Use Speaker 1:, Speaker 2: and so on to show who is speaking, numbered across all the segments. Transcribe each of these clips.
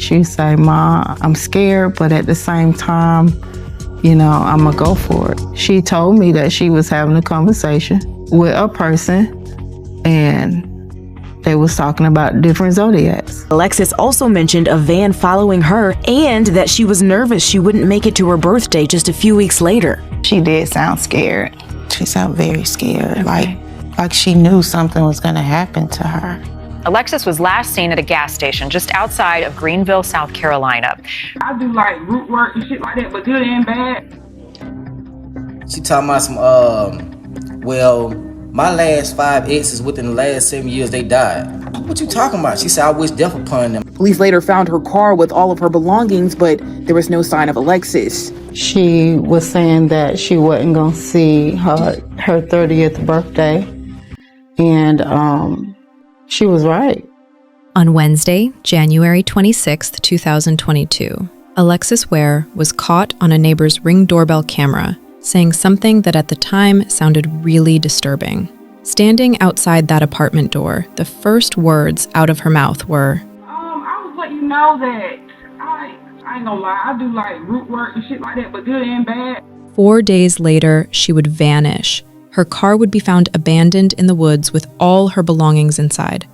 Speaker 1: She say, "Ma, I'm scared, but at the same time, I'm gonna go for it." She told me that she was having a conversation with a person and they was talking about different zodiacs.
Speaker 2: Alexis also mentioned a van following her and that she was nervous she wouldn't make it to her birthday just a few weeks later.
Speaker 3: She did sound scared. She sounded very scared, like she knew something was gonna happen to her.
Speaker 4: Alexis was last seen at a gas station just outside of Greenville, South Carolina.
Speaker 5: I do like root work and shit like that, but good and bad.
Speaker 6: She talking about some, my last 5 exes within the last 7 years, they died. What you talking about? She said, I wish death upon them.
Speaker 7: Police later found her car with all of her belongings, but there was no sign of Alexis.
Speaker 1: She was saying that she wasn't gonna see her 30th birthday, and she was right.
Speaker 8: On Wednesday, January 26th, 2022, Alexis Ware was caught on a neighbor's Ring doorbell camera saying something that at the time sounded really disturbing. Standing outside that apartment door, the first words out of her mouth were,
Speaker 5: I was letting you know that I ain't gonna lie, I do like root work and shit like that, but good and bad.
Speaker 8: 4 days later, she would vanish. Her car would be found abandoned in the woods with all her belongings inside.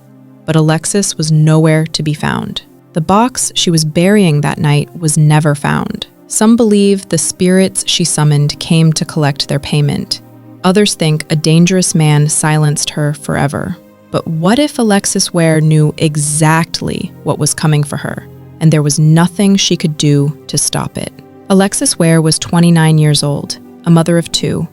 Speaker 8: But Alexis was nowhere to be found. The box she was burying that night was never found. Some believe the spirits she summoned came to collect their payment. Others think a dangerous man silenced her forever. But what if Alexis Ware knew exactly what was coming for her, and there was nothing she could do to stop it? Alexis Ware was 29 years old, a mother of 2,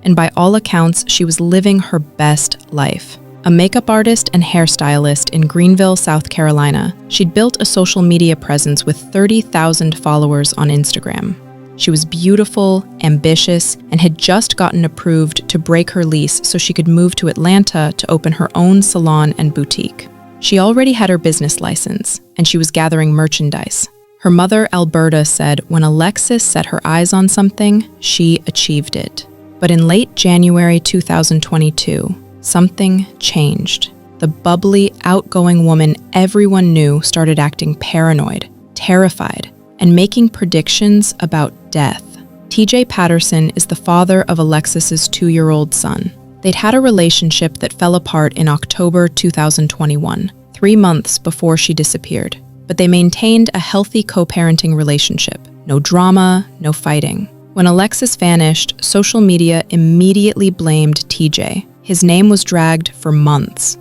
Speaker 8: and by all accounts, she was living her best life. A makeup artist and hairstylist in Greenville, South Carolina, she'd built a social media presence with 30,000 followers on Instagram. She was beautiful, ambitious, and had just gotten approved to break her lease so she could move to Atlanta to open her own salon and boutique. She already had her business license, and she was gathering merchandise. Her mother, Alberta, said when Alexis set her eyes on something, she achieved it. But in late January 2022, something changed. The bubbly, outgoing woman everyone knew started acting paranoid, terrified, and making predictions about death. TJ Patterson is the father of Alexis's 2-year-old son. They'd had a relationship that fell apart in October 2021, 3 months before she disappeared. But they maintained a healthy co-parenting relationship. No drama, no fighting. When Alexis vanished, social media immediately blamed TJ. His name was dragged for months,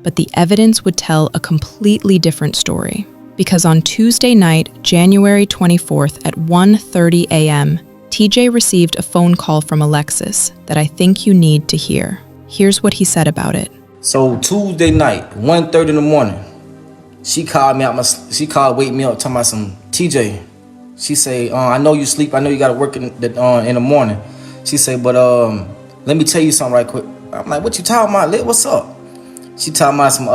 Speaker 8: but the evidence would tell a completely different story. Because on Tuesday night, January 24th at 1:30 a.m., TJ received a phone call from Alexis that I think you need to hear. Here's what he said about it.
Speaker 6: So Tuesday night, 1:30 in the morning, she called wake me up, talking about some TJ. She say, I know you sleep, I know you gotta work in the morning. She say, but let me tell you something right quick. I'm like, what you talking about, Lit? What's up? She talking about some,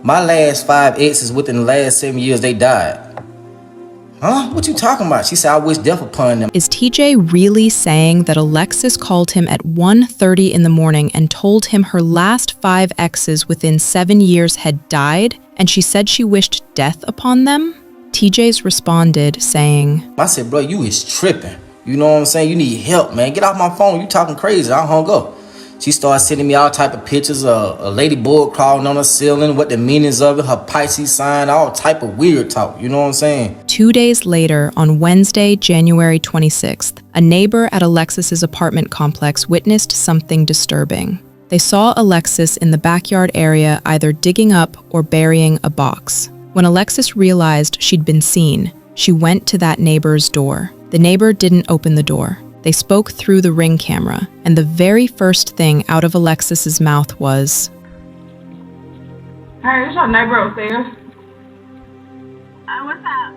Speaker 6: my last 5 exes within the last 7 years, they died. Huh? What you talking about? She said, I wish death upon them.
Speaker 8: Is TJ really saying that Alexis called him at 1:30 in the morning and told him her last 5 exes within 7 years had died, and she said she wished death upon them? TJ's responded saying,
Speaker 6: I said, bro, you is tripping. You know what I'm saying? You need help, man. Get off my phone. You talking crazy. I hung up. She started sending me all type of pictures of a ladybug crawling on the ceiling, what the meanings of it, her Pisces sign, all type of weird talk. You know what I'm saying?
Speaker 8: 2 days later, on Wednesday, January 26th, a neighbor at Alexis's apartment complex witnessed something disturbing. They saw Alexis in the backyard area either digging up or burying a box. When Alexis realized she'd been seen, she went to that neighbor's door. The neighbor didn't open the door. They spoke through the Ring camera, and the very first thing out of Alexis's mouth was,
Speaker 5: Hey, it's your neighbor upstairs.
Speaker 9: What's up?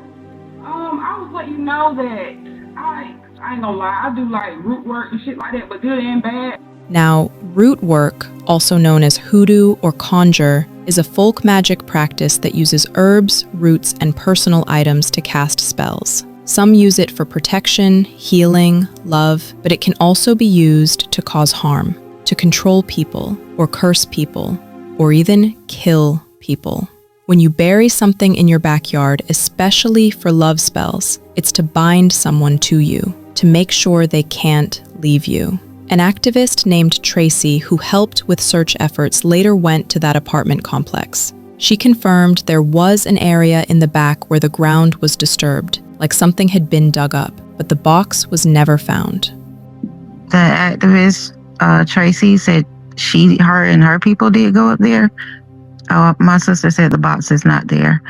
Speaker 5: I was letting you know that I ain't gonna lie, I do like root work and shit like that, but good and bad.
Speaker 8: Now, root work, also known as hoodoo or conjure, is a folk magic practice that uses herbs, roots, and personal items to cast spells. Some use it for protection, healing, love, but it can also be used to cause harm, to control people, or curse people, or even kill people. When you bury something in your backyard, especially for love spells, it's to bind someone to you, to make sure they can't leave you. An activist named Tracy, who helped with search efforts, later went to that apartment complex. She confirmed there was an area in the back where the ground was disturbed, like something had been dug up, but the box was never found.
Speaker 3: The activist, Tracy, said her and her people did go up there. My sister said the box is not there.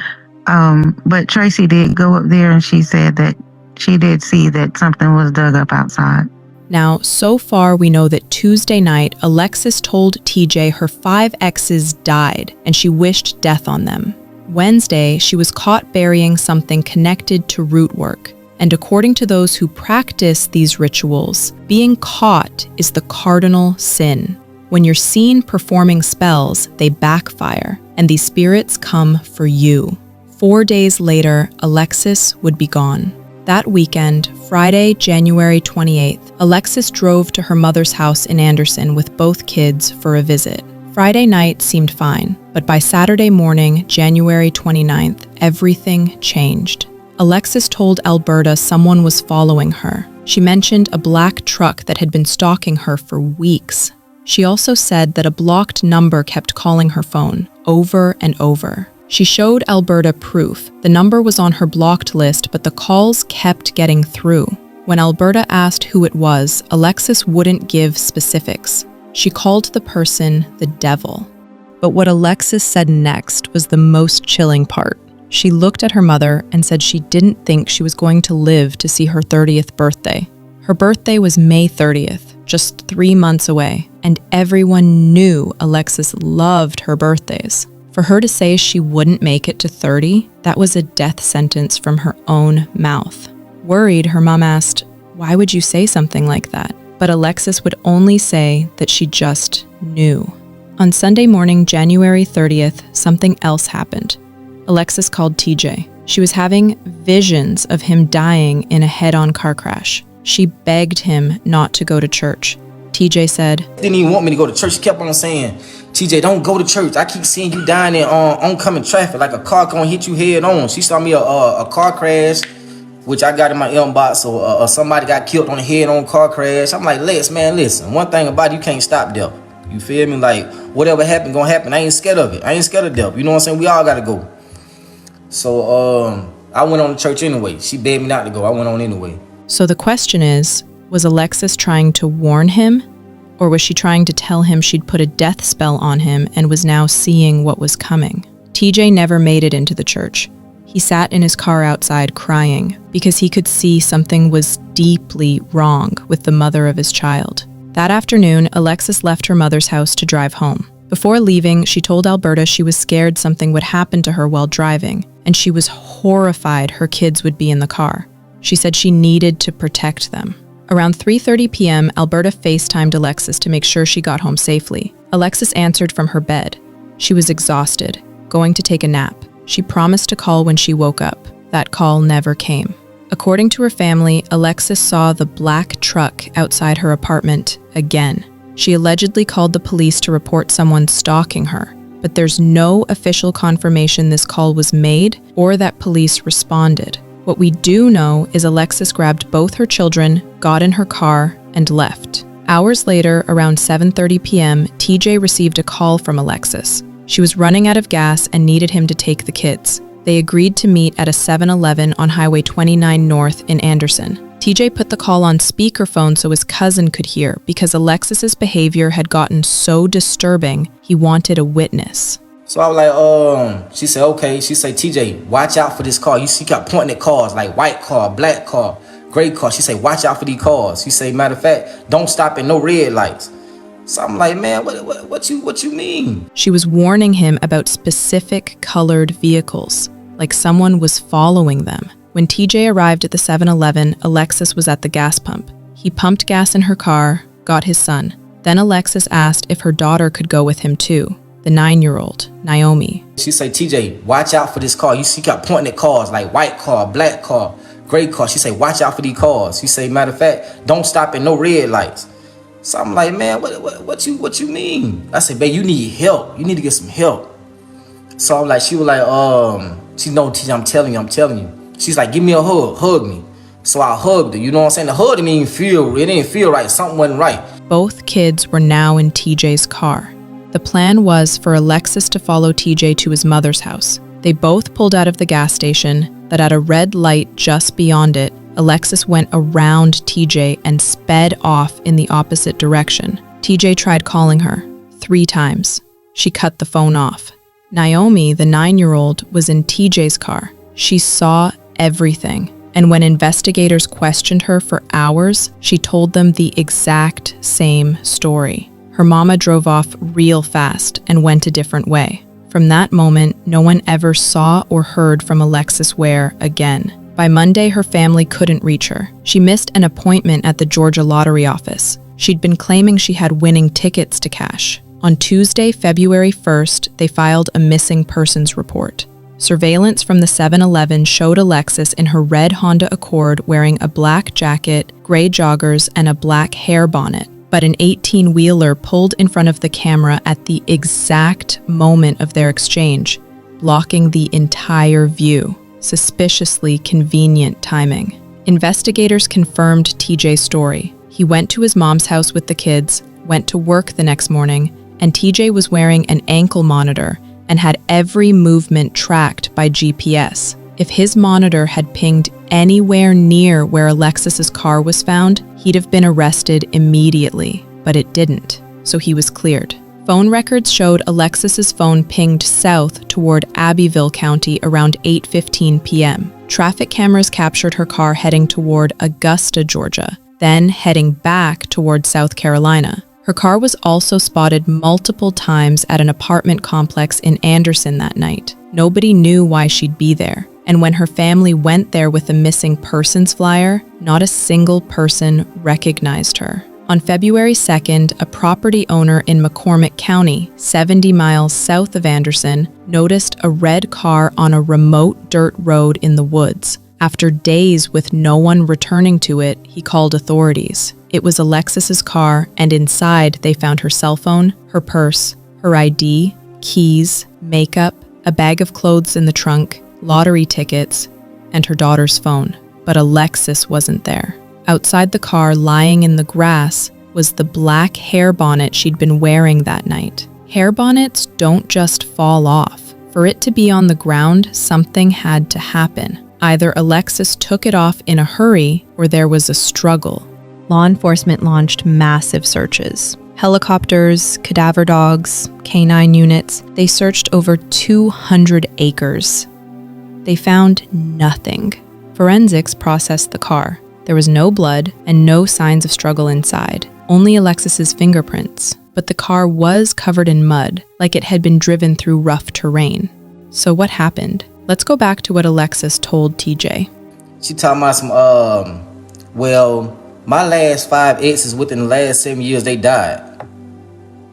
Speaker 3: But Tracy did go up there, and she said that she did see that something was dug up outside.
Speaker 8: Now, so far we know that Tuesday night, Alexis told TJ her 5 exes died and she wished death on them. Wednesday, she was caught burying something connected to root work. And according to those who practice these rituals, being caught is the cardinal sin. When you're seen performing spells, they backfire, and these spirits come for you. 4 days later, Alexis would be gone. That weekend, Friday, January 28th, Alexis drove to her mother's house in Anderson with both kids for a visit. Friday night seemed fine, but by Saturday morning, January 29th, everything changed. Alexis told Alberta someone was following her. She mentioned a black truck that had been stalking her for weeks. She also said that a blocked number kept calling her phone, over and over. She showed Alberta proof. The number was on her blocked list, but the calls kept getting through. When Alberta asked who it was, Alexis wouldn't give specifics. She called the person the devil. But what Alexis said next was the most chilling part. She looked at her mother and said she didn't think she was going to live to see her 30th birthday. Her birthday was May 30th, just 3 months away, and everyone knew Alexis loved her birthdays. For her to say she wouldn't make it to 30, that was a death sentence from her own mouth. Worried, her mom asked, "Why would you say something like that?" But Alexis would only say that she just knew. On Sunday morning, January 30th, something else happened. Alexis called TJ. She was having visions of him dying in a head-on car crash. She begged him not to go to church. TJ said,
Speaker 6: Didn't even want me to go to church. She kept on saying, TJ, don't go to church. I keep seeing you dying in oncoming traffic, like a car gonna hit you head on. She saw me a car crash, which I got in my inbox, or somebody got killed on a head-on car crash. I'm like, Lex, man, listen. One thing about it, you can't stop death. You feel me? Like, whatever happened, gonna happen. I ain't scared of it. I ain't scared of death. You know what I'm saying? We all gotta go. So I went on to church anyway. She begged me not to go. I went on anyway.
Speaker 8: So the question is, was Alexis trying to warn him? Or was she trying to tell him she'd put a death spell on him and was now seeing what was coming? TJ never made it into the church. He sat in his car outside crying because he could see something was deeply wrong with the mother of his child. That afternoon, Alexis left her mother's house to drive home. Before leaving, she told Alberta she was scared something would happen to her while driving, and she was horrified her kids would be in the car. She said she needed to protect them. Around 3:30 p.m., Alberta FaceTimed Alexis to make sure she got home safely. Alexis answered from her bed. She was exhausted, going to take a nap. She promised to call when she woke up. That call never came. According to her family, Alexis saw the black truck outside her apartment again. She allegedly called the police to report someone stalking her, but there's no official confirmation this call was made or that police responded. What we do know is Alexis grabbed both her children, got in her car, and left. Hours later, around 7:30 p.m., TJ received a call from Alexis. She was running out of gas and needed him to take the kids. They agreed to meet at a 7-Eleven on Highway 29 North in Anderson. TJ put the call on speakerphone so his cousin could hear because Alexis's behavior had gotten so disturbing, he wanted a witness.
Speaker 6: So I was like, she said, okay. She said, TJ, watch out for this car. She kept pointing at cars, like white car, black car, gray car. She said, watch out for these cars. She said, matter of fact, don't stop at no red lights. So I'm like, man, what you mean?
Speaker 8: She was warning him about specific colored vehicles, like someone was following them. When TJ arrived at the 7-Eleven, Alexis was at the gas pump. He pumped gas in her car, got his son. Then Alexis asked if her daughter could go with him too, the 9-year-old, Naomi.
Speaker 6: She said, TJ, watch out for this car. She kept pointing at cars, like white car, black car, gray car. She said, watch out for these cars. She said, matter of fact, don't stop at no red lights. So I'm like, man, what you mean? I said, babe, you need help. You need to get some help. So I'm like, she was like, she know, TJ, I'm telling you. She's like, give me a hug me. So I hugged her, you know what I'm saying? The hug didn't feel right. Something wasn't right.
Speaker 8: Both kids were now in TJ's car. The plan was for Alexis to follow TJ to his mother's house. They both pulled out of the gas station, but at a red light just beyond it, Alexis went around TJ and sped off in the opposite direction. TJ tried calling her 3 times. She cut the phone off. Naomi, the 9-year-old, was in TJ's car. She saw everything. And when investigators questioned her for hours, she told them the exact same story. Her mama drove off real fast and went a different way. From that moment, no one ever saw or heard from Alexis Ware again. By Monday, her family couldn't reach her. She missed an appointment at the Georgia Lottery office. She'd been claiming she had winning tickets to cash. On Tuesday, February 1st, they filed a missing persons report. Surveillance from the 7-Eleven showed Alexis in her red Honda Accord wearing a black jacket, gray joggers, and a black hair bonnet. But an 18-wheeler pulled in front of the camera at the exact moment of their exchange, blocking the entire view. Suspiciously convenient timing. Investigators confirmed TJ's story. He went to his mom's house with the kids, went to work the next morning, and TJ was wearing an ankle monitor and had every movement tracked by GPS. If his monitor had pinged anywhere near where Alexis's car was found, he'd have been arrested immediately, but it didn't, so he was cleared. Phone records showed Alexis's phone pinged south toward Abbeville County around 8:15 p.m. Traffic cameras captured her car heading toward Augusta, Georgia, then heading back toward South Carolina. Her car was also spotted multiple times at an apartment complex in Anderson that night. Nobody knew why she'd be there. And when her family went there with a missing persons flyer, not a single person recognized her. On February 2nd, a property owner in McCormick County, 70 miles south of Anderson, noticed a red car on a remote dirt road in the woods. After days with no one returning to it, he called authorities. It was Alexis's car, and inside they found her cell phone, her purse, her ID, keys, makeup, a bag of clothes in the trunk, lottery tickets, and her daughter's phone. But Alexis wasn't there. Outside the car, lying in the grass, was the black hair bonnet she'd been wearing that night. Hair bonnets don't just fall off. For it to be on the ground, something had to happen. Either Alexis took it off in a hurry, or there was a struggle. Law enforcement launched massive searches. Helicopters, cadaver dogs, canine units, they searched over 200 acres. They found nothing. Forensics processed the car. There was no blood and no signs of struggle inside, only Alexis's fingerprints. But the car was covered in mud, like it had been driven through rough terrain. So what happened? Let's go back to what Alexis told TJ.
Speaker 6: She talking about some, well, my last 5 exes within the last 7 years, they died.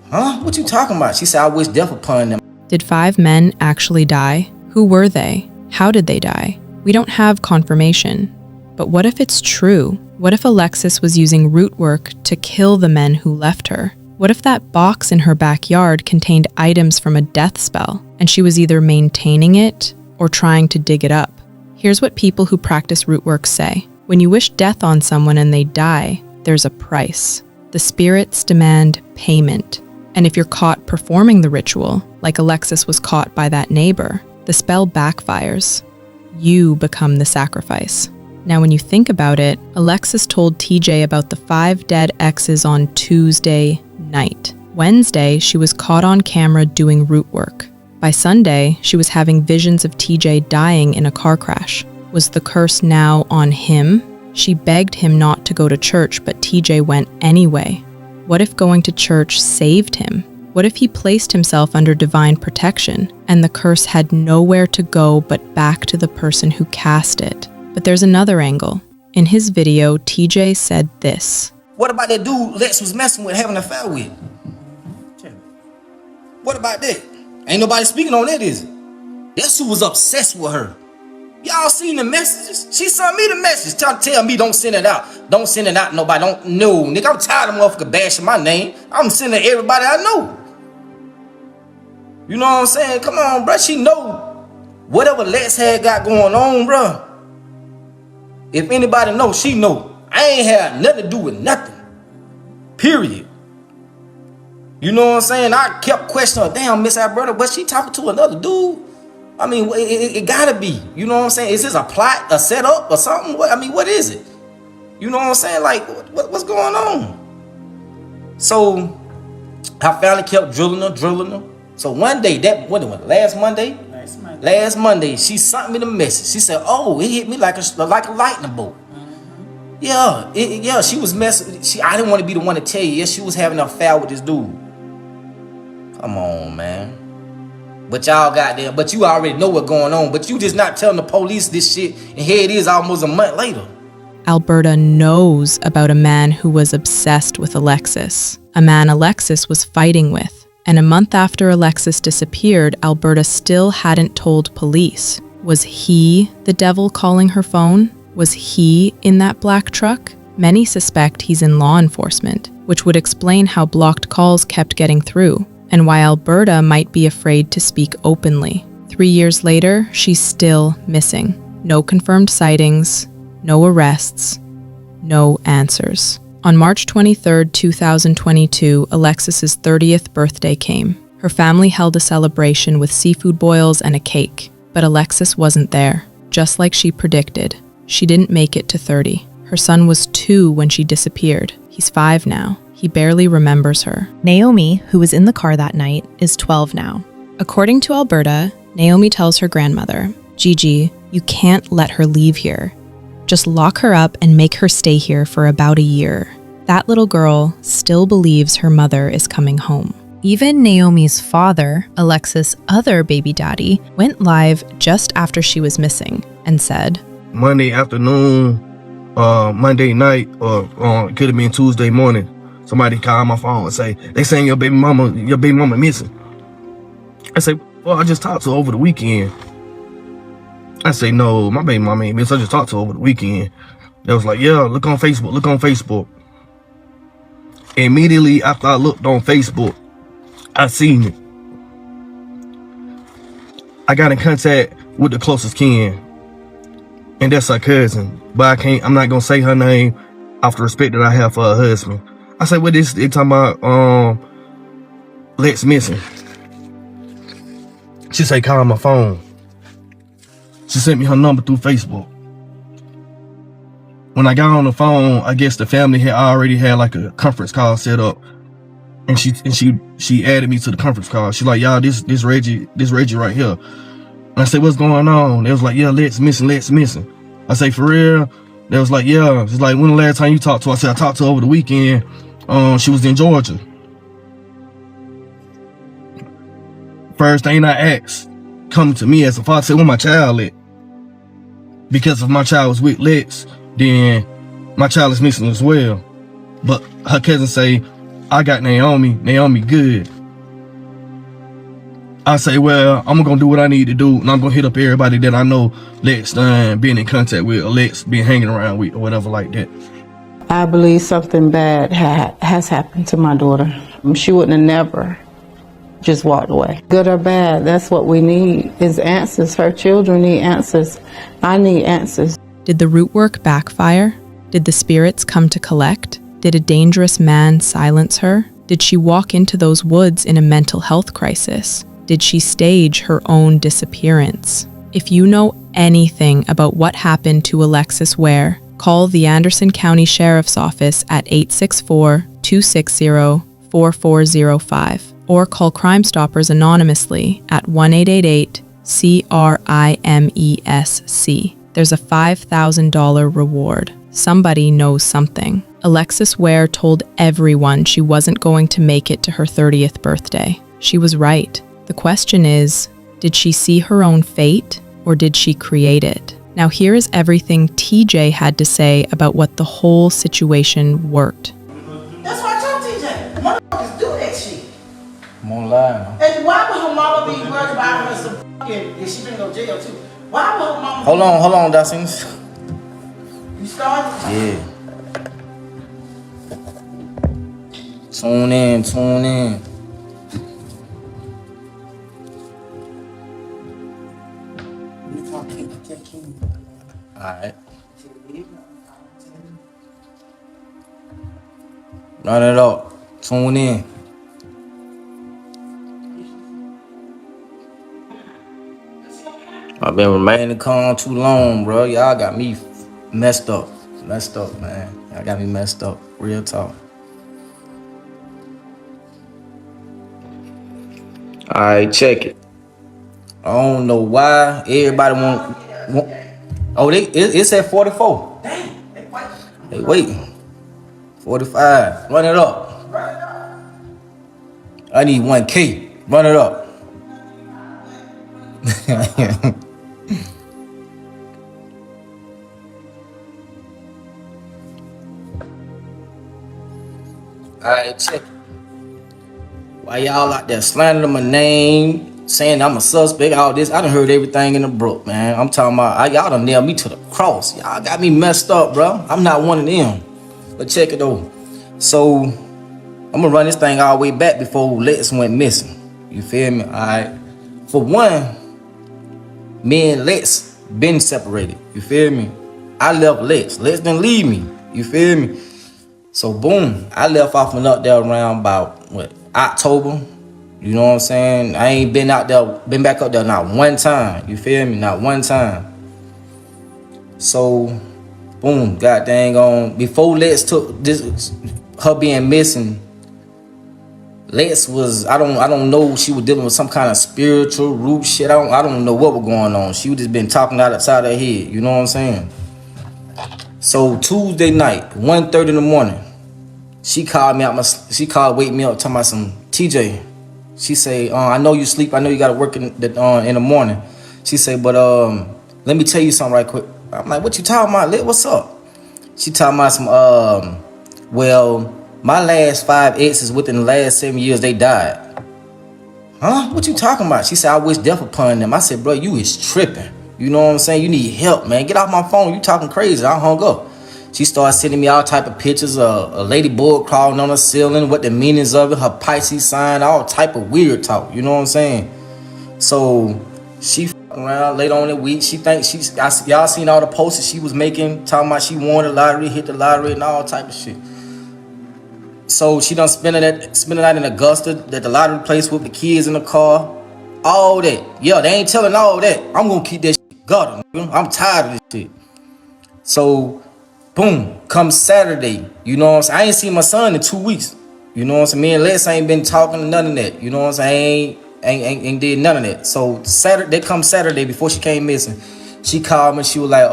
Speaker 6: Huh? What you talking about? She said, I wish death upon them.
Speaker 8: Did 5 men actually die? Who were they? How did they die? We don't have confirmation. But what if it's true? What if Alexis was using root work to kill the men who left her? What if that box in her backyard contained items from a death spell, and she was either maintaining it or trying to dig it up? Here's what people who practice root work say. When you wish death on someone and they die, there's a price. The spirits demand payment. And if you're caught performing the ritual, like Alexis was caught by that neighbor, the spell backfires. You become the sacrifice. Now, when you think about it, Alexis told TJ about the 5 dead exes on Tuesday night. Wednesday, she was caught on camera doing root work. By Sunday, she was having visions of TJ dying in a car crash. Was the curse now on him? She begged him not to go to church, but TJ went anyway. What if going to church saved him? What if he placed himself under divine protection, and the curse had nowhere to go but back to the person who cast it? But there's another angle. In his video, TJ said this.
Speaker 6: What about that dude Lex was messing with, having an affair with? What about that? Ain't nobody speaking on that, is it? That's who was obsessed with her. Y'all seen the messages? She sent me the message. Tell me don't send it out. Don't send it out to nobody. Don't know. Nigga, I'm tired of motherfucker bashing my name. I'm sending it to everybody I know. You know what I'm saying? Come on, bro. She know whatever Lex had got going on, bro. If anybody know, she know. I ain't had nothing to do with nothing. Period. You know what I'm saying? I kept questioning her. Damn, Miss Alberta, but she talking to another dude? I mean, it gotta be. You know what I'm saying? Is this a plot, a setup, or something? What is it? You know what I'm saying? Like, what's going on? So, I finally kept drilling her. So one day, last Monday, she sent me the message. She said, "Oh, it hit me like a lightning bolt." Yeah, she was messing. I didn't want to be the one to tell you. Yeah, she was having an affair with this dude. Come on, man. But y'all got there. But you already know what's going on. But you just not telling the police this shit. And here it is almost a month later.
Speaker 8: Alberta knows about a man who was obsessed with Alexis, a man Alexis was fighting with. And a month after Alexis disappeared, Alberta still hadn't told police. Was he the devil calling her phone? Was he in that black truck? Many suspect he's in law enforcement, which would explain how blocked calls kept getting through, and why Alberta might be afraid to speak openly. 3 years later, she's still missing. No confirmed sightings, no arrests, no answers. On March 23, 2022, Alexis's 30th birthday came. Her family held a celebration with seafood boils and a cake, but Alexis wasn't there. Just like she predicted, she didn't make it to 30. Her son was 2 when she disappeared. He's 5 now. He barely remembers her.
Speaker 2: Naomi, who was in the car that night, is 12 now.
Speaker 8: According to Alberta, Naomi tells her grandmother, "Gigi, you can't let her leave here. Just lock her up and make her stay here for about a year." That little girl still believes her mother is coming home. Even Naomi's father, Alexis' other baby daddy, went live just after she was missing and said,
Speaker 9: Monday afternoon, Monday night, or it could have been Tuesday morning, somebody called my phone and say, "They saying your baby mama missing." I say, "Well, I just talked to her over the weekend." I say, "No, my baby mama ain't missing. I just talked to her over the weekend." They was like, "Yeah, look on Facebook. Immediately after I looked on Facebook, I seen it. I got in contact with the closest kin, and that's her cousin. But I'm not gonna say her name off the respect that I have for her husband. I said, "What is they talking about? Lex missing." She said, "Call my phone." She sent me her number through Facebook. When I got on the phone, I guess the family had already had like a conference call set up, and she added me to the conference call. She's like, "Y'all, this Reggie right here." And I said, "What's going on?" They was like, "Yeah, Lex missing." I say, "For real?" They was like, "Yeah." She's like, "When the last time you talked to her?" I said, "I talked to her over the weekend. She was in Georgia." First thing I asked, coming to me as a father, said, "Where my child at?" Because if my child was with Lex, then my child is missing as well. But her cousin say, "I got Naomi good." I say, "Well, I'm gonna do what I need to do, and I'm gonna hit up everybody that I know Lex been in contact with, or Lex been hanging around with, or whatever like that."
Speaker 1: I believe something bad has happened to my daughter. She wouldn't have never just walked away. Good or bad, that's what we need, is answers. Her children need answers. I need answers.
Speaker 8: Did the root work backfire? Did the spirits come to collect? Did a dangerous man silence her? Did she walk into those woods in a mental health crisis? Did she stage her own disappearance? If you know anything about what happened to Alexis Ware, call the Anderson County Sheriff's Office at 864-260-4405 or call Crime Stoppers anonymously at 1-888-CRIMESC. There's a $5,000 reward. Somebody knows something. Alexis Ware told everyone she wasn't going to make it to her 30th birthday. She was right. The question is, did she see her own fate, or did she create it? Now here is everything TJ had to say about what the whole situation worked.
Speaker 10: That's why I told TJ. Motherfuckers do that shit.
Speaker 6: I'm on live.
Speaker 10: And why would her mama be worried about her some fucking, and she been go to jail too? Why would her mama
Speaker 6: Hold on, Dawson's.
Speaker 10: You started?
Speaker 6: Yeah. Tune in. Alright. Run it up. Tune in. I've been remaining calm too long, bro. Y'all got me messed up. Messed up, man. Y'all got me messed up. Real talk. Alright, check it. I don't know why everybody want oh, it's at 44. Hey, wait. 45. Run it up. I need 1K. Run it up. Alright, check it. Why y'all out there slandering my name, saying I'm a suspect, all this? I done heard everything in the brook, man. I'm talking about, y'all done nailed me to the cross. Y'all got me messed up, bro. I'm not one of them. But check it though. So, I'm gonna run this thing all the way back before Lex went missing. You feel me? Alright. For one, me and Lex been separated. You feel me? I left Lex. Lex didn't leave me. You feel me? So boom, I left off and up there around about what, October. You know what I'm saying? I ain't been out there, been back up there not one time. You feel me? Not one time. So boom, god dang on. Before Lex took this, her being missing, Lex was, I don't know, she was dealing with some kind of spiritual root shit. I don't know what was going on. She was just been talking outside her head. You know what I'm saying? So Tuesday night, 1:30 in the morning, she called wake me up, talking about some TJ. She say, I know you sleep, I know you gotta work in the morning. She say, but let me tell you something right quick. I'm like, what you talking about, Lit? What's up? She talking about some well, my last 5 exes within the last 7 years, they died. Huh? What you talking about? She said, I wish death upon them. I said, bro, you is tripping. You know what I'm saying? You need help, man. Get off my phone. You talking crazy. I hung up. She started sending me all type of pictures of a ladybug crawling on the ceiling, what the meanings of it, her Pisces sign, all type of weird talk. You know what I'm saying? So she fucking around later on in the week. She thinks y'all seen all the posts she was making, talking about she won the lottery, hit the lottery, and all type of shit. So she done spending that in Augusta, that the lottery place with the kids in the car. All that. Yeah, they ain't telling all that. I'm gonna keep that shit guarded. I'm tired of this shit. So, boom, come Saturday, you know what I'm saying? I ain't seen my son in 2 weeks. You know what I'm saying? Me and Les ain't been talking none of that. You know what I'm saying? Ain't did none of that. So Saturday before she came missing, she called me. She was like,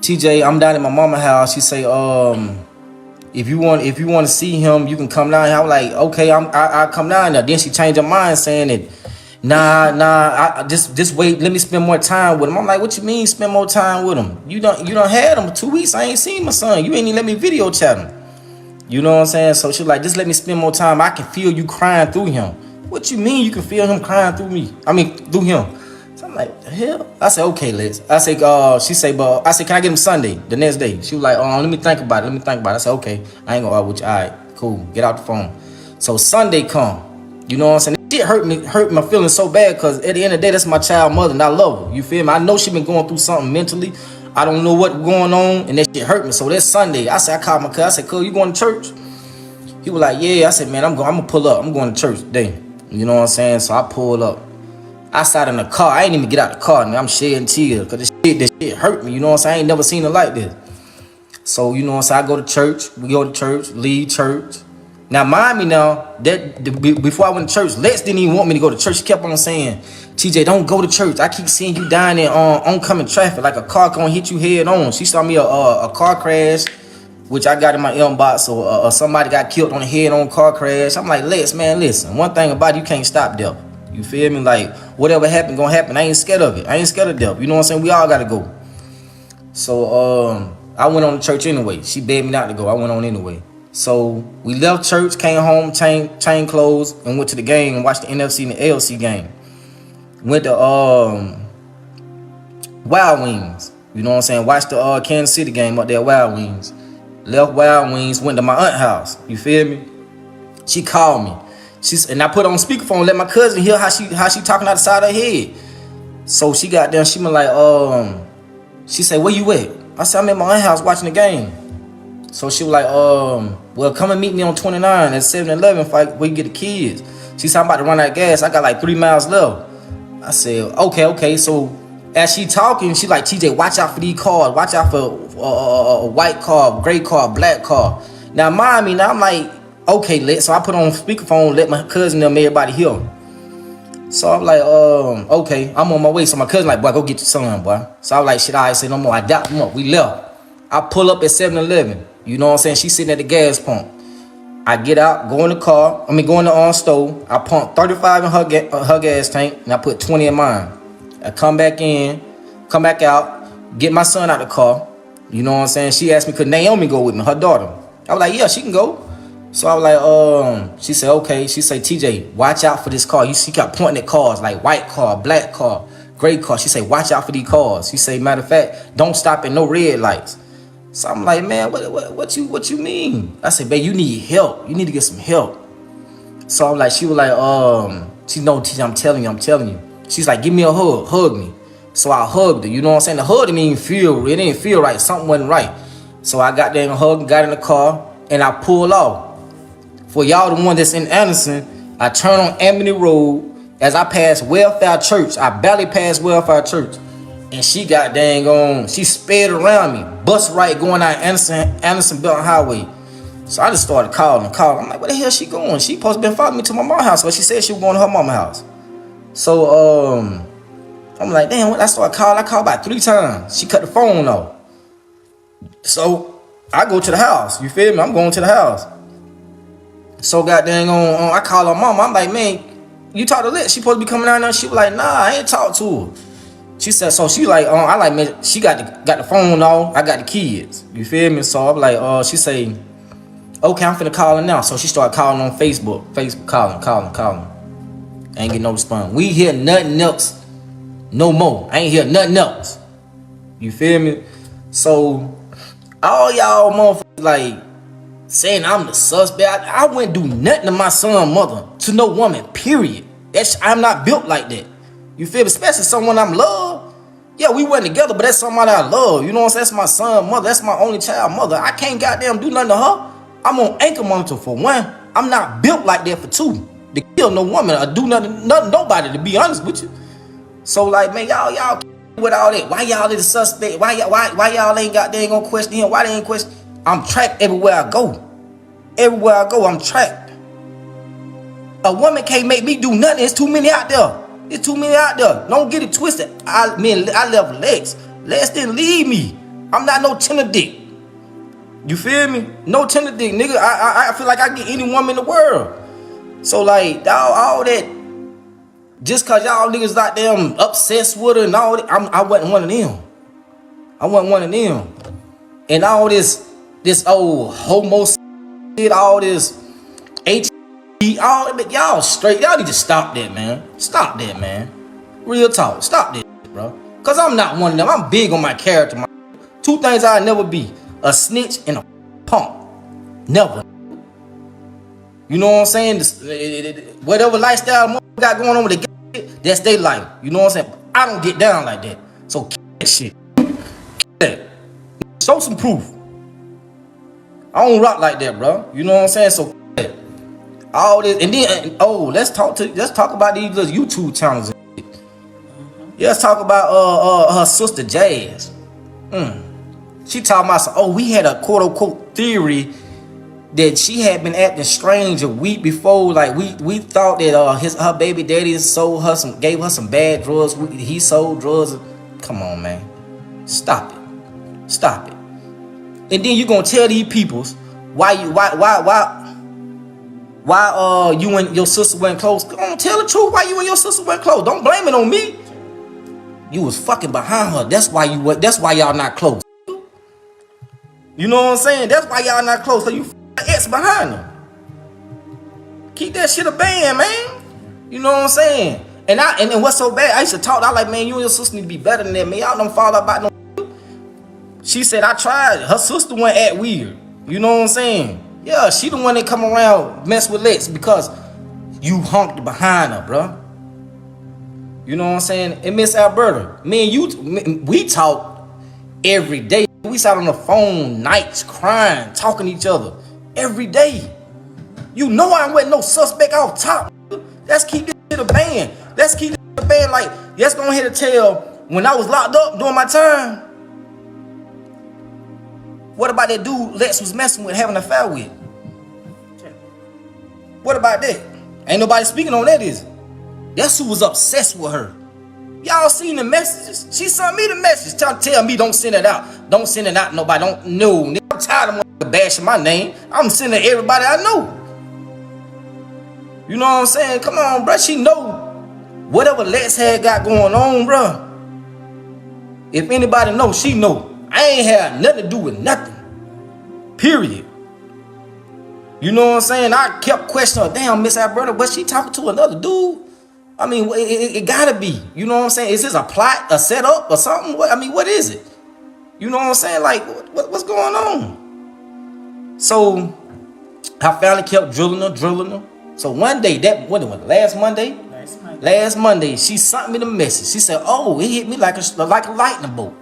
Speaker 6: TJ, I'm down at my mama's house. She say, if you want to see him, you can come down here. I was like, okay, I'll come down there. Then she changed her mind, saying that, I just wait. Let me spend more time with him. I'm like, what you mean spend more time with him? You done had him 2 weeks. I ain't seen my son. You ain't even let me video chat him. You know what I'm saying? So she was like, just let me spend more time. I can feel you crying through him. What you mean you can feel him crying through me? I mean through him. So I'm like, the hell? I said, okay, Liz. I said, she say, but I said, can I get him Sunday, the next day? She was like, let me think about it. I said, okay, I ain't gonna argue with you. All right, cool. Get out the phone. So Sunday come. You know what I'm saying? It hurt my feelings so bad, because at the end of the day, that's my child mother, and I love her. You feel me? I know she been going through something mentally. I don't know what's going on, and that shit hurt me. So that Sunday, I called my cousin. I said, cuz, you going to church? He was like, yeah. I said, man, I'm gonna pull up. I'm going to church today. You know what I'm saying? So I pulled up. I sat in the car. I ain't even get out the car, and I'm shedding tears because this shit hurt me. You know what I'm saying? I ain't never seen it like this. So, you know what I'm saying? I go to church. We go to church, leave church. Now, mind me now, before I went to church, Lex didn't even want me to go to church. She kept on saying, TJ, don't go to church. I keep seeing you down there on oncoming traffic, like a car gonna hit you head on. She saw me a car crash, which I got in my inbox, or somebody got killed on the head on car crash. I'm like, Lex, man, listen. One thing about it, you can't stop death. You feel me? Like, whatever happened, gonna happen. I ain't scared of it. I ain't scared of death. You know what I'm saying? We all gotta go. So, I went on to church anyway. She begged me not to go. I went on anyway. So, we left church, came home, chain clothes, and went to the game and watched the NFC and the ALC game. Went to Wild Wings. You know what I'm saying? Watched the Kansas City game up there at Wild Wings. Left Wild Wings, went to my aunt's house. You feel me? She called me. And I put on speakerphone, let my cousin hear how she talking out the side of her head. So she got there, she been like, she said, where you at? I said, I'm at my aunt's house watching the game. So she was like, well, come and meet me on 29 at 7-Eleven if we can get the kids. She said, I'm about to run out of gas. I got like 3 miles left. I said, okay. So as she talking, she like, TJ, watch out for these cars. Watch out for a white car, gray car, black car. Now, mind me, now I'm like, okay, so I put on speakerphone, let my cousin and everybody hear. So I'm like, okay, I'm on my way. So my cousin like, boy, go get your son, boy. So I was like, shit, I say no more. I doubt him up. We left. I pull up at 7-Eleven. You know what I'm saying? She's sitting at the gas pump. I get out, go in the car. Go in the stove. I pump 35 in her gas tank, and I put 20 in mine. I come back out, get my son out the car. You know what I'm saying? She asked me, could Naomi go with me, her daughter? I was like, yeah, she can go. So I was like, she said, okay. She said, TJ, watch out for this car. She kept pointing at cars, like white car, black car, gray car. She said, watch out for these cars. She said, matter of fact, don't stop at no red lights. So I'm like, man, what you mean? I said, babe, you need help. You need to get some help. So I'm like, she was like, she know, TJ, I'm telling you. She's like, give me a hug me. So I hugged her. You know what I'm saying? The hug didn't feel right. Something wasn't right. So I got there and hugged, got in the car, and I pulled off. For y'all, the one that's in Anderson, I turn on Amity Road as I pass Welfare Church. I barely passed Welfare Church. And she got dang on, she sped around me, bus right going out Anderson Belton Highway. So I just started calling. I'm like, where the hell she going? She supposed to been following me to my mom's house, but she said she was going to her mama's house. So I'm like, damn, I started calling. I called about 3 times. She cut the phone off. So I go to the house. You feel me? I'm going to the house. So goddamn on, I call her mama. I'm like, man, you talk to Liz? She supposed to be coming down there. She was like, nah, I ain't talk to her. She said, so she like, I like, man, she got the phone off. I got the kids. You feel me? So I'm like, she say, okay, I'm finna call her now. So she started calling on Facebook. Calling. Ain't get no response. We hear nothing else no more. I ain't hear nothing else. You feel me? So all y'all motherfuckers like saying I'm the suspect. I wouldn't do nothing to my son's mother, to no woman, period. I'm not built like that. You feel me? Especially someone I'm love. Yeah, we went together, but that's somebody I love. You know what I'm saying? That's my son's mother. That's my only child mother. I can't goddamn do nothing to her. I'm on ankle monitor for 1. I'm not built like that for 2. To kill no woman or do nothing nobody, to be honest with you. So like, man, y'all with all that. Why y'all is the suspect? Why y'all ain't got, they ain't gonna question him? Why they ain't question? I'm tracked everywhere I go. Everywhere I go, I'm tracked. A woman can't make me do nothing. It's too many out there. Don't get it twisted. I left Lex. Lex didn't leave me. I'm not no tender dick. You feel me? No tender dick, nigga. I feel like I get any woman in the world. So like, all that, just cause y'all niggas out there obsessed with her and all that, I wasn't one of them. And all this old homo shit, all this all that, y'all straight. Y'all need to stop that, man. Stop that, man. Real talk. Stop that, bro. Cause I'm not one of them. I'm big on my character. 2 things I'll never be: a snitch and a punk. Never. You know what I'm saying? Whatever lifestyle got going on with the that's their life. You know what I'm saying? I don't get down like that. So keep that shit. Keep that. Show some proof. I don't rock like that, bro. You know what I'm saying? So keep that. All this, and then let's talk about these little YouTube channels. Let's talk about her sister Jazz. She talking about we had a quote unquote theory that she had been acting strange a week before. Like we thought that her baby daddy gave her some bad drugs. He sold drugs. Come on, man, stop it. And then you gonna tell these peoples why you and your sister weren't close. Come on, tell the truth. Why you and your sister weren't close? Don't blame it on me. You was fucking behind her. That's why y'all not close. You know what I'm saying? That's why y'all not close. So you ex behind her. Keep that shit a band, man. You know what I'm saying? And then what's so bad? I used to talk. I like, man, you and your sister need to be better than that, man. Y'all don't fall about no. She said I tried. Her sister went act weird. You know what I'm saying? Yeah, she the one that come around mess with Lex because you honked behind her, bro. You know what I'm saying? And Miss Alberta, me and you, we talk every day. We sat on the phone nights crying, talking to each other every day. You know I wasn't no suspect off top. Let's keep this shit a band. Let's keep this shit a band. Like, let's go ahead and tell, when I was locked up during my time, what about that dude Lex was messing with, having an affair with? What about that? Ain't nobody speaking on that, is it? That's who was obsessed with her. Y'all seen the messages? She sent me the message. Tell me don't send it out. Don't send it out to nobody. Don't know. I'm tired of bashing my name. I'm sending everybody I know. You know what I'm saying? Come on, bro. She know whatever Lex had got going on, bro. If anybody know, she know. I ain't had nothing to do with nothing. Period. You know what I'm saying? I kept questioning her. Damn, Miss Alberta, but she talking to another dude? I mean, it gotta be. You know what I'm saying? Is this a plot, a setup, or something? What is it? You know what I'm saying? Like, what's going on? So, I finally kept drilling her. So one day, last Monday, she sent me the message. She said, "Oh, it hit me like a lightning bolt."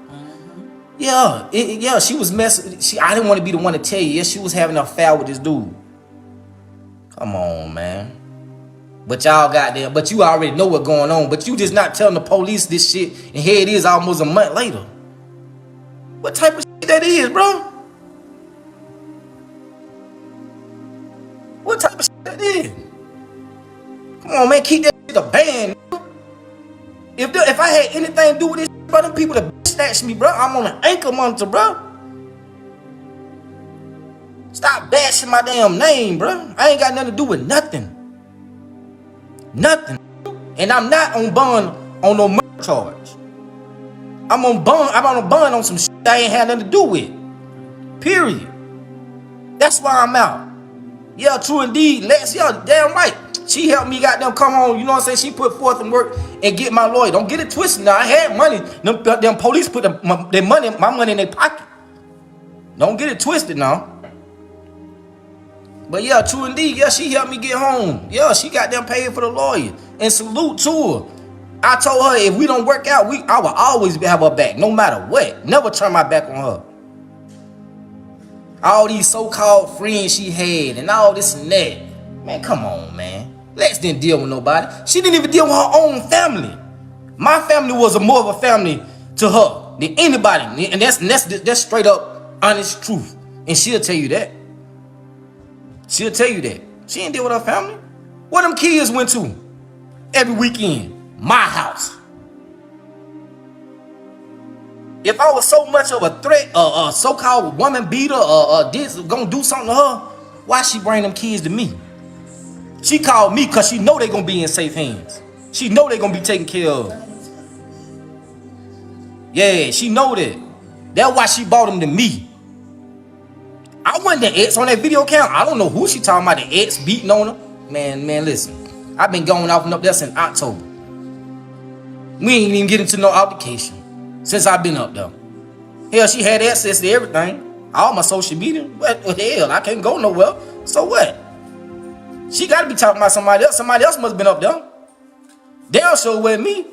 Speaker 6: Yeah, she was messing. I didn't want to be the one to tell you. Yes, she was having an affair with this dude. Come on, man. But y'all got there. But you already know what's going on. But you just not telling the police this shit. And here it is almost a month later. What type of shit that is, bro? What type of shit that is? Come on, man. Keep that shit a band. If I had anything to do with this shit, bro, them people that snatched me, bro. I'm on an ankle monitor, bro. Stop bashing my damn name, bro. I ain't got nothing to do with nothing. Nothing. And I'm not on bond on no murder charge. I'm on bond on some shit I ain't had nothing to do with. Period. That's why I'm out. Yeah, true indeed. Lex, yeah, damn right. She helped me goddamn come on, you know what I'm saying? She put forth and work and get my lawyer. Don't get it twisted now. I had money. Them police put my money in their pocket. Don't get it twisted now. But yeah, true indeed. Yeah, she helped me get home. Yeah, she got them paid for the lawyer. And salute to her. I told her if we don't work out, I will always have her back, no matter what. Never turn my back on her. All these so-called friends she had and all this and that. Man, come on, man. Lex didn't deal with nobody. She didn't even deal with her own family. My family was more of a family to her than anybody. And that's straight up honest truth. And she'll tell you that. She'll tell you that. She didn't deal with her family. Where them kids went to every weekend? My house. If I was so much of a threat, a so-called woman beater, this gonna do something to her, why she bring them kids to me? She called me because she know they gonna be in safe hands. She know they gonna be taken care of. Yeah, she know that. That's why she brought them to me. I wasn't the ex on that video account. I don't know who she talking about, the ex beating on her. Man, listen. I've been going off and up there since October. We ain't even get into no obligation since I've been up there. Hell, she had access to everything. All my social media. What the hell? I can't go nowhere. So what? She got to be talking about somebody else. Somebody else must have been up there. They don't show with me.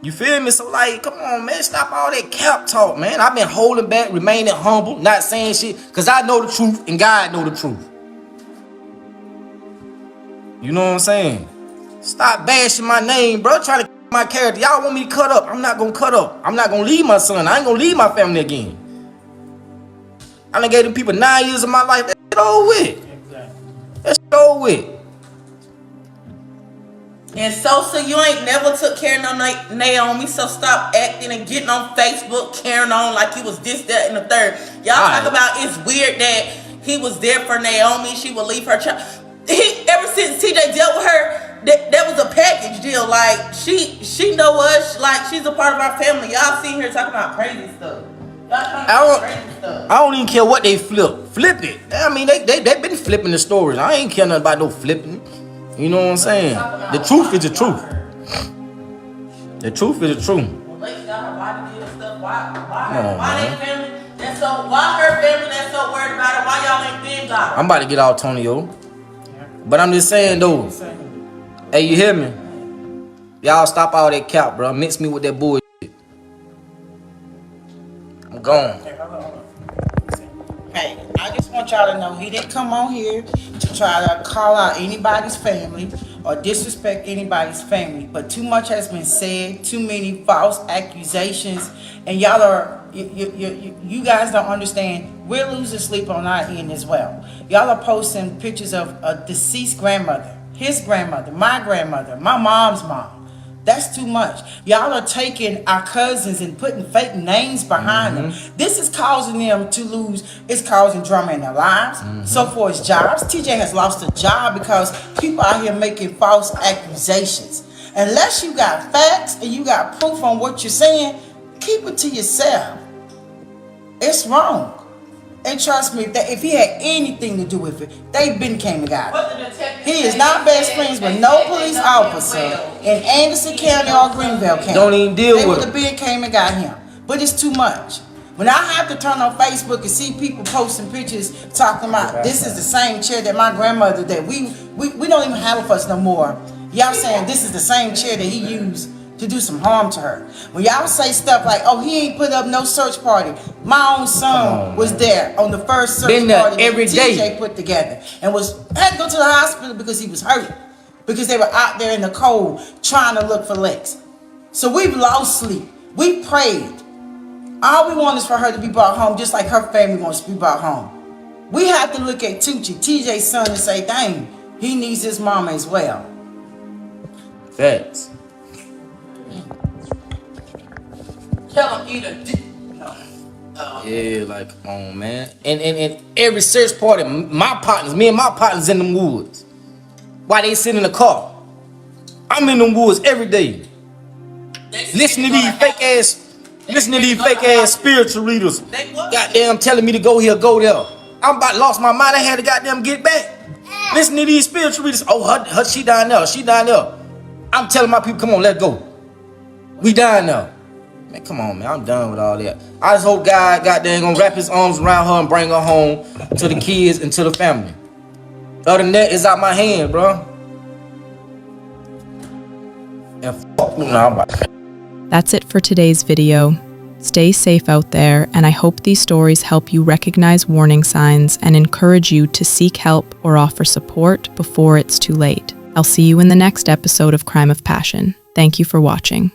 Speaker 6: You feel me? So like, come on, man. Stop all that cap talk, man. I've been holding back, remaining humble, not saying shit. Because I know the truth and God know the truth. You know what I'm saying? Stop bashing my name, bro. Trying to keep my character. Y'all want me to cut up. I'm not going to cut up. I'm not going to leave my son. I ain't going to leave my family again. I done gave them people 9 years of my life. That shit over with. That shit over with.
Speaker 10: And Sosa, you ain't never took care of no Naomi, so stop acting and getting on Facebook, carrying on like he was this, that, and the third. Y'all talk about it's weird that he was there for Naomi. She would leave her child. Ever since TJ dealt with her, that was a package deal. Like she know us, like she's a part of our family. Y'all seen her talking about crazy stuff.
Speaker 6: I don't even care what they flip. Flip it. I mean, they been flipping the stories. I ain't care nothing about no flipping. You know what I'm saying? The truth is the truth. The truth is the truth.
Speaker 10: Why they family? Why her family that's so worried about it? Why y'all ain't been got her?
Speaker 6: I'm about to get out Tonyo. But I'm just saying though, Hey, you hear me? Y'all stop all that cap, bro. Mix me with that bullshit. I'm gone.
Speaker 10: Hey, I just want y'all to know he didn't come on here to try to call out anybody's family or disrespect anybody's family. But too much has been said, too many false accusations, and y'all are you guys don't understand. We're losing sleep on our end as well. Y'all are posting pictures of a deceased grandmother, his grandmother, my mom's mom. That's too much. Y'all are taking our cousins and putting fake names behind them. This is causing them to lose. It's causing drama in their lives. So for his jobs, TJ has lost a job because people out here making false accusations. Unless you got facts and you got proof on what you're saying, keep it to yourself. It's wrong. And trust me, if he had anything to do with it, they been came and got him. He is not best friends with no police officer in Anderson County or Greenville County.
Speaker 6: Don't even deal with him.
Speaker 10: They would have been came and got him. But it's too much. When I have to turn on Facebook and see people posting pictures talking about this is the same chair that my grandmother that we don't even have with us no more. Y'all saying this is the same chair that he used to do some harm to her. When y'all say stuff like, oh, he ain't put up no search party. My own son was there on the first search party that TJ put together and had to go to the hospital because he was hurt. Because they were out there in the cold trying to look for Lex. So we've lost sleep. We prayed. All we want is for her to be brought home just like her family wants to be brought home. We have to look at Tucci, TJ's son, and say, dang, he needs his mama as well.
Speaker 6: Facts.
Speaker 10: Tell him either.
Speaker 6: Yeah, like, come on, man. And every search party, me and my partners in the woods. Why they sit in the car? I'm in the woods every day. Listen to these fake ass spiritual leaders. Goddamn telling me to go here, go there. I'm about lost my mind. I had to goddamn get back. Listen to these spiritual leaders. Oh, she down there. I'm telling my people, come on, let's go. We down there. Man, come on, man. I'm done with all that. I just hope God goddamn gonna wrap his arms around her and bring her home to the kids and to the family. Other than that, it's out my hand, bro. And fuck me now.
Speaker 8: That's it for today's video. Stay safe out there, and I hope these stories help you recognize warning signs and encourage you to seek help or offer support before it's too late. I'll see you in the next episode of Crime of Passion. Thank you for watching.